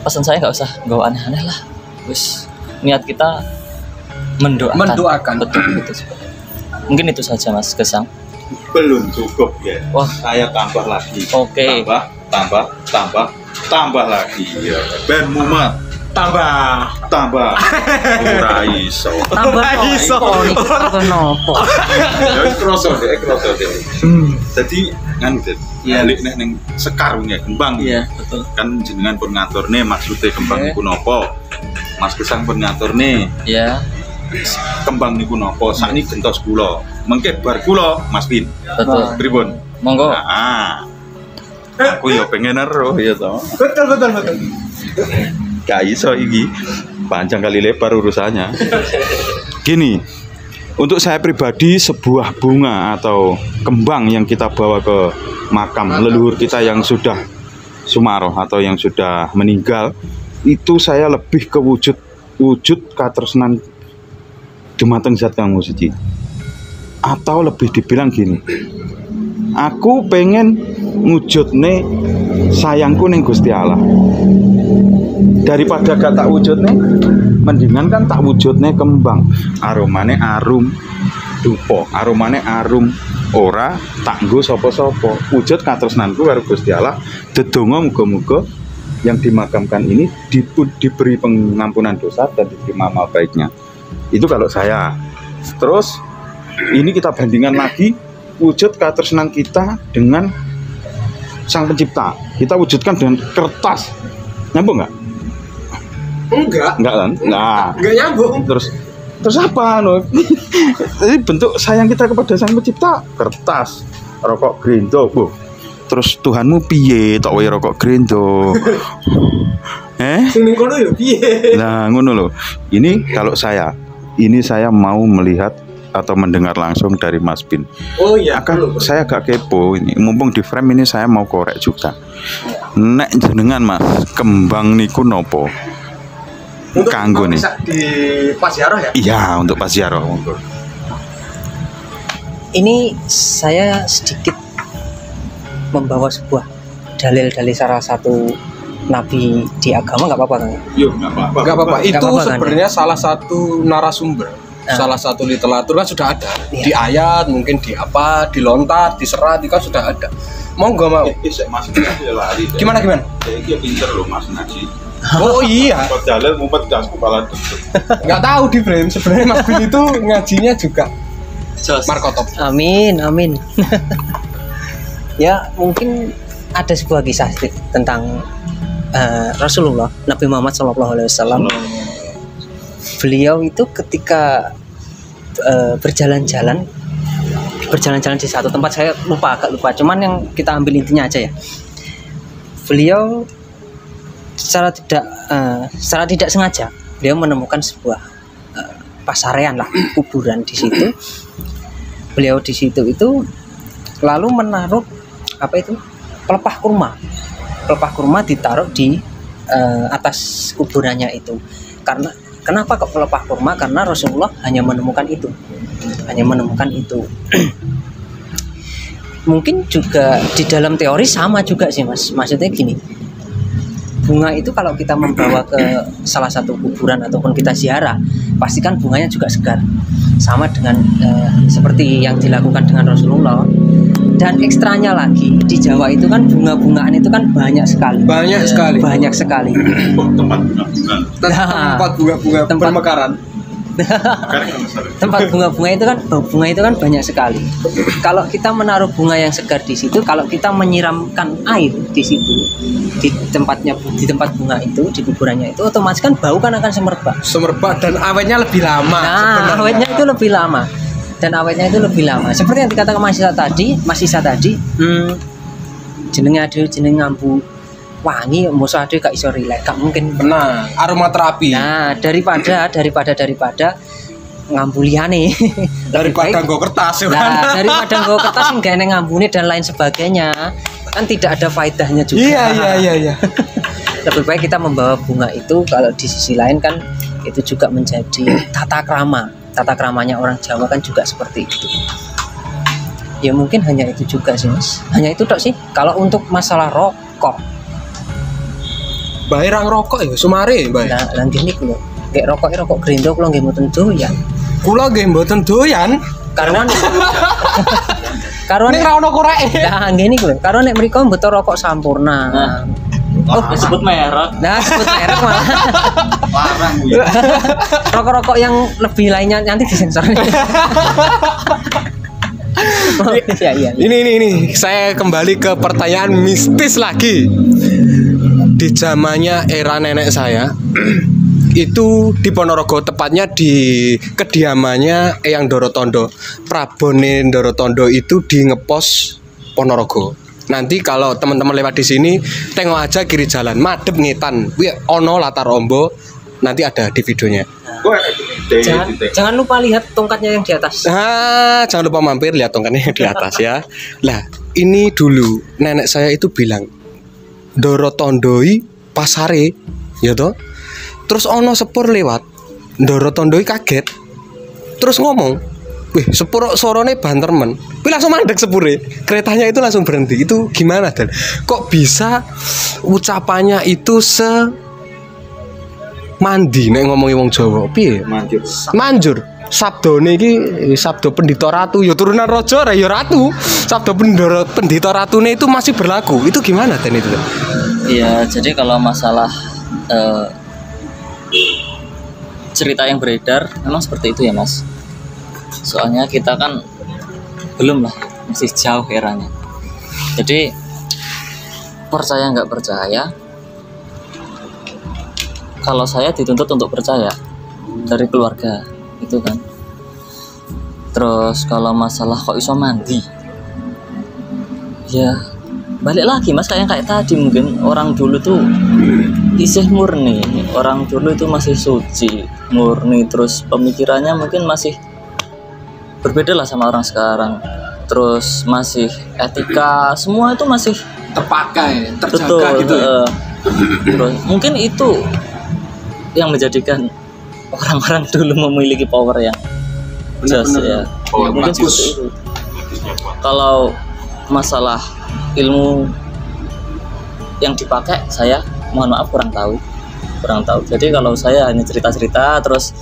pesan saya nggak usah gawa aneh-aneh lah. Terus niat kita mendoakan. Betul. Mungkin itu saja Mas Gesang. Belum cukup ya. Wah, Saya tambah lagi. Oke. Tambah lagi ya. Ben Mumat tambah ora iso. Tambah nopo. Ya kroso deh. Jadi kan balik ning sekar ya kembang. Iya, betul. Kan jenengan pun ngaturne maksudnya kembang niku napa? Mas Gesang pun ngaturne Ya, kembang niku napa? Sakniki gentos kula. Mengke bar kula Mas Pin. betul. Pripun? Monggo. Aku ya pengen ero ya toh. betul. Gak iso iki. Panjang kali lebar urusannya. Gini, untuk saya pribadi sebuah bunga atau kembang yang kita bawa ke makam leluhur kita yang sudah sumaroh atau yang sudah meninggal, itu saya lebih ke wujud katresnan dumateng Zat Kang Suci. Atau lebih dibilang gini, aku pengen wujudne sayangku ning Gusti Allah. Daripada gak tak wujudne, mendingan kan tak wujudne kembang. Aromane arum dupa, aromane arum ora tak nggo sapa-sapa. Wujud katresnanku karo Gusti Allah, dedonga muga-muga yang dimakamkan ini diberi pengampunan dosa dan diterima amal baiknya. Itu kalau saya. Terus ini kita bandingkan lagi wujud katresnan kita dengan Sang Pencipta. Kita wujudkan dengan kertas. Nyambung nggak? Enggak Kan? Nah, enggak nyambung. terus apa? Jadi bentuk sayang kita kepada Sang Pencipta kertas, rokok Grendo, Bu. Terus Tuhanmu piye tok wae rokok Grendo? Sing ning kono ya piye? Nah, ngono loh. Ini kalau saya mau melihat atau mendengar langsung dari Mas Bin. Oh iya, Saya agak kepo ini. Mumpung di frame ini saya mau korek juga. Nek jenengan Mas, kembang niku nopo? untuk Kanggo nih. bisa di Pasiaroh ya? Iya, untuk Pak Ziarah. Ini saya sedikit membawa sebuah dalil dari salah satu nabi di agama, nggak apa-apa kan? Yuk, nggak apa-apa. Enggak apa-apa. Itu apa-apa, kan, sebenarnya salah satu narasumber. Salah satu literatur kan sudah ada. Di ayat, mungkin di apa, di lontar, di serat, itu kan sudah ada. Monggo mau. Mas Naji lari. Gimana? Dia pinter loh Mas Naji. Oh iya. Ngumpet dalil, ngumpet gas kepala duduk. Nggak tahu di frame. Sebenarnya Mas Bin itu ngajinya juga Jos. Markotop. Amin. Ya mungkin ada sebuah kisah tentang Rasulullah Nabi Muhammad SAW. Beliau itu ketika berjalan-jalan di satu tempat, saya agak lupa, cuman yang kita ambil intinya aja ya. Beliau secara tidak sengaja beliau menemukan sebuah pasarean lah, kuburan di situ. Beliau di situ itu lalu menaruh pelepah kurma ditaruh di atas kuburannya itu. Kenapa kok pelepah kurma? Karena Rasulullah hanya menemukan itu. Mungkin juga di dalam teori sama juga sih Mas. Maksudnya gini, bunga itu kalau kita membawa ke salah satu kuburan ataupun kita ziarah, pastikan bunganya juga segar. Sama dengan seperti yang dilakukan dengan Rasulullah. Dan ekstranya lagi, di Jawa itu kan bunga-bungaan itu kan banyak sekali. Banyak sekali. Tempat bunga-bunga bermekaran. Tempat bunga itu kan banyak sekali. Kalau kita menaruh bunga yang segar di situ, kalau kita menyiramkan air di situ, di tempat bunga itu, di kuburannya itu, otomatis kan bau kan akan semerbak Dan awetnya lebih lama. Nah, awetnya itu lebih lama. Seperti yang dikatakan Mas Isa tadi, jeneng ngambu wangi, musuh ade gak iso rileks, gak mungkin. Benar, aromaterapi. Nah, daripada ngambu liyane. Daripada nggo kertas kan. Nah, daripada nggo kertas sing gak ngambune dan lain sebagainya, kan tidak ada faedahnya juga. Iya. Lebih baik kita membawa bunga itu, kalau di sisi lain kan itu juga menjadi tata kramanya orang Jawa kan juga seperti itu. Ya mungkin hanya itu juga sih Mas. Hanya itu tok sih. Kalau untuk masalah rokok, Bae rang rokok ya sumare bae. nah gini lho. Kayak rokok Grendo kula nggih mboten doyan. Kula nggih mboten doyan. Karena Ning ra ono koreke. nah ngene lho. Karo nek mriko mboten rokok Sampurna. Disebut merek. Nah, sebut merek malah. Larang. Rokok-rokok yang lebih lainnya nanti disensor. Iya. Ini saya kembali ke pertanyaan mistis lagi. Di zamannya era nenek saya itu di Ponorogo, tepatnya di kediamannya Eyang Dorotondo. Prabone Dorotondo itu di Ngepos Ponorogo. Nanti kalau teman-teman lewat di sini, tengok aja kiri jalan, madep ngetan, ono latar ombo, nanti ada di videonya. Jangan lupa lihat tongkatnya yang di atas. Jangan lupa mampir lihat tongkatnya di atas ya. Lah, ini dulu nenek saya itu bilang Ndoro Tondoi pasare, ya toh. Terus ono sepur lewat. Ndoro Tondoi kaget. Terus ngomong, "Wih, sepur sorone banter men." Wih, langsung mandek sepure. Keretanya itu langsung berhenti. Itu gimana, Dan? Kok bisa ucapannya itu mandi nek ngomongi wong Jawa? Piye? Manjur. Sabdone iki sabdo Pendhita Ratu, ya turunan raja ya ratu. Sabdo Pendhita Ratune itu masih berlaku. Itu gimana, Dan itu? Iya, jadi kalau masalah cerita yang beredar memang seperti itu ya Mas. Soalnya kita kan belum lah, masih jauh eranya. Jadi percaya nggak percaya, kalau saya dituntut untuk percaya dari keluarga itu kan. Terus kalau masalah kok iso mandi, ya balik lagi Mas, kayak tadi mungkin orang dulu tuh isih murni, orang dulu itu masih suci, murni, terus pemikirannya mungkin masih berbeda lah sama orang sekarang. Terus masih etika, semua itu masih Terpakai, terjaga betul, gitu ya. Terus mungkin itu yang menjadikan orang-orang dulu memiliki power yang jelas ya. Mungkin seperti itu. Kalau masalah ilmu yang dipakai, saya mohon maaf kurang tahu. Jadi kalau saya hanya cerita-cerita, terus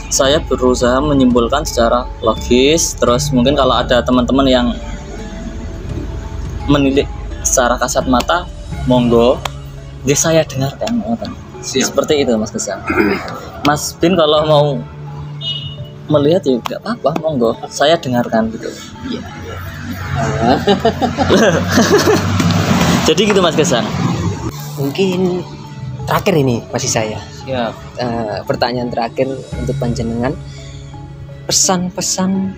saya berusaha menyimpulkan secara logis. Terus mungkin kalau ada teman-teman yang menilik secara kasat mata, monggo, dia saya dengarkan. Seperti itu Mas Gesang. Mas Bin kalau mau melihat ya nggak apa-apa, monggo, saya dengarkan gitu. Jadi gitu Mas Gesang. Mungkin terakhir ini masih saya. Ya. Pertanyaan terakhir untuk panjenengan, pesan-pesan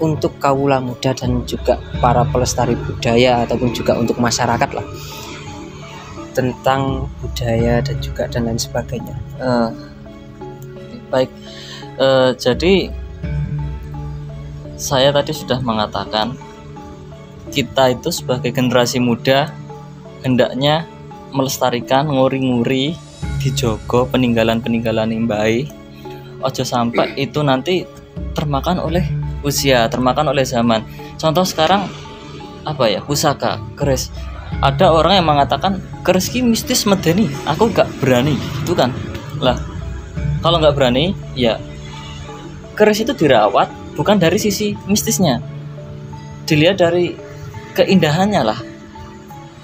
untuk kaula muda dan juga para pelestari budaya ataupun juga untuk masyarakat lah tentang budaya dan juga dan lain sebagainya. Baik, jadi saya tadi sudah mengatakan kita itu sebagai generasi muda hendaknya melestarikan, nguri-nguri, dijogo peninggalan-peninggalan yang baik. Ojo sampai itu nanti termakan oleh usia, termakan oleh zaman. Contoh sekarang apa ya, pusaka, keris. Ada orang yang mengatakan keris ini mistis medeni, aku gak berani, itu kan. Lah, kalau gak berani, ya keris itu dirawat bukan dari sisi mistisnya, dilihat dari keindahannya lah.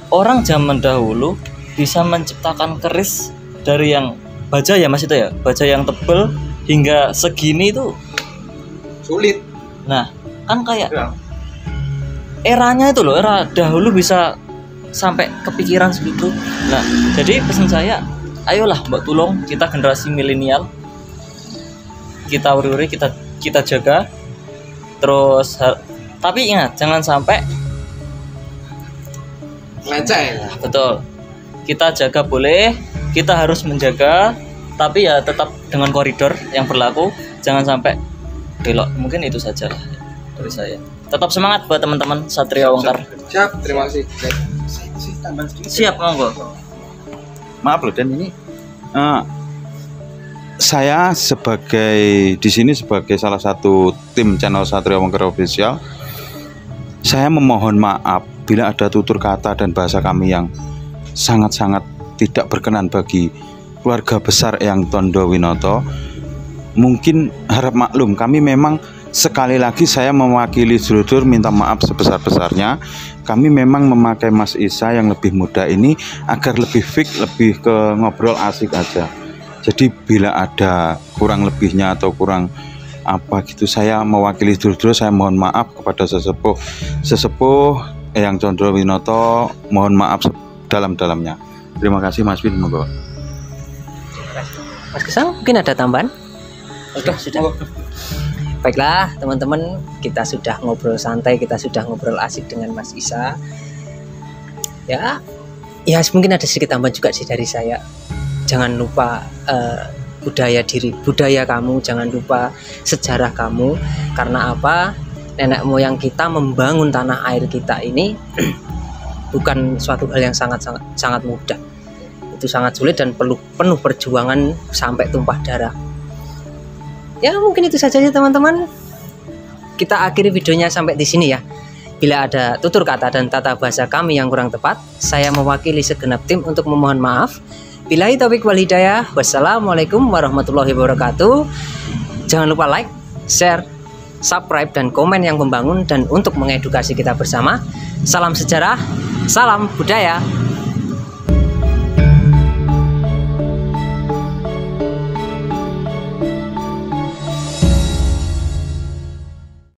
Orang zaman dahulu bisa menciptakan keris dari yang baja ya Mas, itu ya, baja yang tebel hingga segini itu Sulit. Nah, kan kayak eranya itu loh, era dahulu bisa sampai kepikiran segitu. Nah, jadi pesan saya, ayolah Mbak Tulung, kita generasi milenial, kita uri-uri, kita jaga. Terus tapi ingat, jangan sampai Leceh. betul. Kita jaga boleh, kita harus menjaga, tapi ya tetap dengan koridor yang berlaku, jangan sampai belok. Mungkin itu saja lah dari saya. Tetap semangat buat teman-teman Satria Wongkar. Siap, terima kasih. Siap, monggo. Maaf loh, Dan ini saya sebagai di sini sebagai salah satu tim channel Satria Wongkar Official, saya memohon maaf bila ada tutur kata dan bahasa kami yang sangat-sangat tidak berkenan bagi keluarga besar Eyang Tondo Winoto. Mungkin harap maklum, kami memang sekali lagi saya mewakili sedulur minta maaf sebesar-besarnya. Kami memang memakai Mas Isa yang lebih muda ini agar lebih fix, lebih ke ngobrol asik aja. Jadi bila ada kurang lebihnya atau kurang apa gitu, saya mewakili sedulur, saya mohon maaf kepada sesepuh Eyang Tondo Winoto, mohon maaf dalam-dalamnya. Terima kasih Mas Bin, monggo. Mas Gesang, mungkin ada tambahan? Sudah. Baiklah teman-teman, kita sudah ngobrol santai, kita sudah ngobrol asik dengan Mas Isa. Ya mungkin ada sedikit tambahan juga sih dari saya. Jangan lupa budaya kamu, jangan lupa sejarah kamu. Karena apa? Nenek moyang kita membangun tanah air kita ini bukan suatu hal yang sangat mudah. Itu sangat sulit dan perlu penuh perjuangan sampai tumpah darah. Ya mungkin itu saja ya teman-teman. Kita akhiri videonya sampai di sini ya. Bila ada tutur kata dan tata bahasa kami yang kurang tepat, saya mewakili segenap tim untuk memohon maaf. Billahi taufiq wal hidayah. Wassalamualaikum warahmatullahi wabarakatuh. Jangan lupa like, share, subscribe dan komen yang membangun dan untuk mengedukasi kita bersama. Salam sejarah, salam budaya.